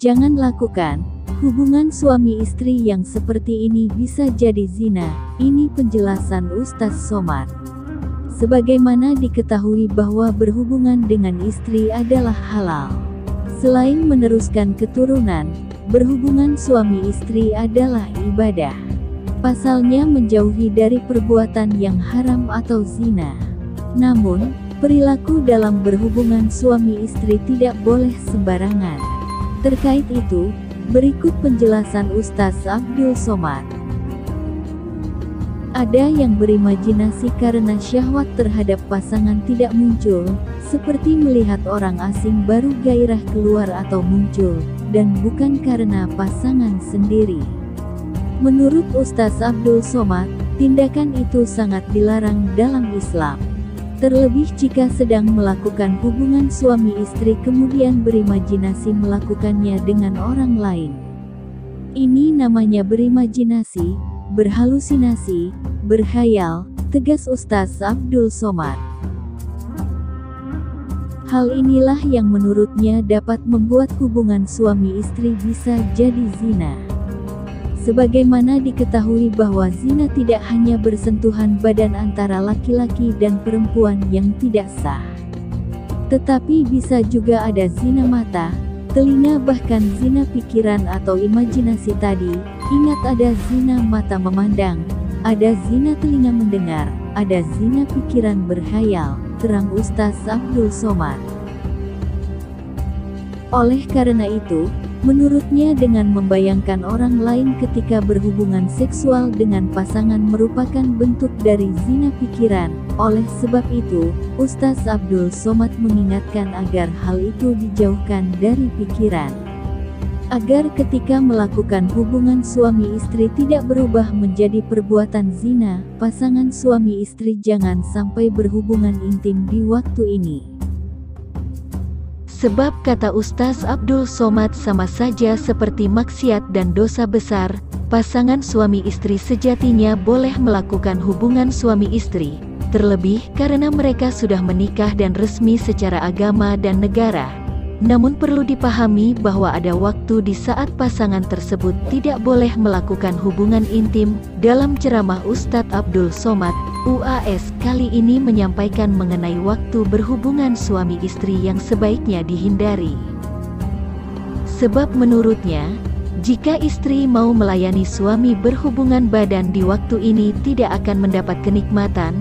Jangan lakukan hubungan suami istri yang seperti ini, bisa jadi zina. Ini penjelasan Ustaz Somad. Sebagaimana diketahui bahwa berhubungan dengan istri adalah halal. Selain meneruskan keturunan, berhubungan suami istri adalah ibadah. Pasalnya menjauhi dari perbuatan yang haram atau zina. Namun, perilaku dalam berhubungan suami istri tidak boleh sembarangan. Terkait itu, berikut penjelasan Ustaz Abdul Somad. Ada yang berimajinasi karena syahwat terhadap pasangan tidak muncul, seperti melihat orang asing baru gairah keluar atau muncul, dan bukan karena pasangan sendiri. Menurut Ustaz Abdul Somad, tindakan itu sangat dilarang dalam Islam. Terlebih jika sedang melakukan hubungan suami istri kemudian berimajinasi melakukannya dengan orang lain. Ini namanya berimajinasi, berhalusinasi, berkhayal, tegas Ustaz Abdul Somad. Hal inilah yang menurutnya dapat membuat hubungan suami istri bisa jadi zina. Sebagaimana diketahui bahwa zina tidak hanya bersentuhan badan antara laki-laki dan perempuan yang tidak sah, tetapi bisa juga ada zina mata, telinga, bahkan zina pikiran atau imajinasi tadi. Ingat, ada zina mata memandang, ada zina telinga mendengar, ada zina pikiran berkhayal, terang Ustaz Abdul Somad. Oleh karena itu, menurutnya dengan membayangkan orang lain ketika berhubungan seksual dengan pasangan merupakan bentuk dari zina pikiran. Oleh sebab itu, Ustaz Abdul Somad mengingatkan agar hal itu dijauhkan dari pikiran. Agar ketika melakukan hubungan suami istri tidak berubah menjadi perbuatan zina, pasangan suami istri jangan sampai berhubungan intim di waktu ini. Sebab kata Ustaz Abdul Somad sama saja seperti maksiat dan dosa besar. Pasangan suami istri sejatinya boleh melakukan hubungan suami istri, terlebih karena mereka sudah menikah dan resmi secara agama dan negara. Namun perlu dipahami bahwa ada waktu di saat pasangan tersebut tidak boleh melakukan hubungan intim. Dalam ceramah Ustadz Abdul Somad, UAS kali ini menyampaikan mengenai waktu berhubungan suami istri yang sebaiknya dihindari. Sebab menurutnya, jika istri mau melayani suami berhubungan badan di waktu ini tidak akan mendapat kenikmatan,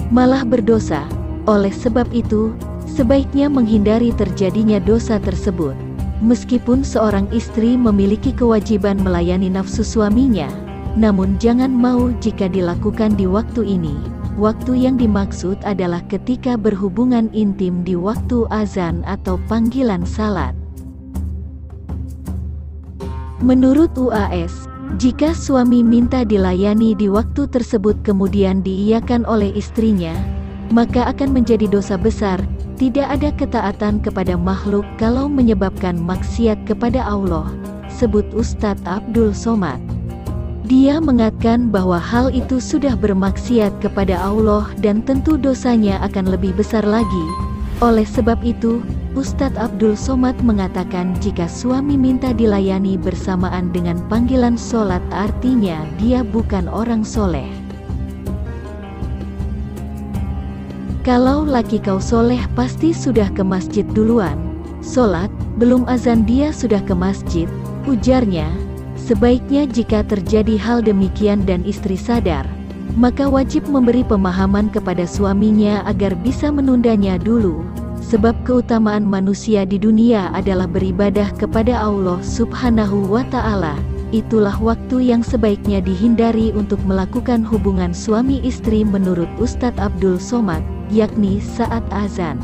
malah berdosa. Oleh sebab itu, sebaiknya menghindari terjadinya dosa tersebut. Meskipun seorang istri memiliki kewajiban melayani nafsu suaminya, namun jangan mau jika dilakukan di waktu ini. Waktu yang dimaksud adalah ketika berhubungan intim di waktu azan atau panggilan salat. Menurut UAS, jika suami minta dilayani di waktu tersebut kemudian diiyakan oleh istrinya, maka akan menjadi dosa besar. Tidak ada ketaatan kepada makhluk kalau menyebabkan maksiat kepada Allah, sebut Ustadz Abdul Somad. Dia mengatakan bahwa hal itu sudah bermaksiat kepada Allah dan tentu dosanya akan lebih besar lagi. Oleh sebab itu, Ustadz Abdul Somad mengatakan jika suami minta dilayani bersamaan dengan panggilan sholat artinya dia bukan orang soleh. Kalau laki kau soleh pasti sudah ke masjid duluan. Sholat, belum azan dia sudah ke masjid, ujarnya. Sebaiknya jika terjadi hal demikian dan istri sadar, maka wajib memberi pemahaman kepada suaminya agar bisa menundanya dulu. Sebab keutamaan manusia di dunia adalah beribadah kepada Allah Subhanahu wa Ta'ala. Itulah waktu yang sebaiknya dihindari untuk melakukan hubungan suami istri menurut Ustadz Abdul Somad, yakni saat azan.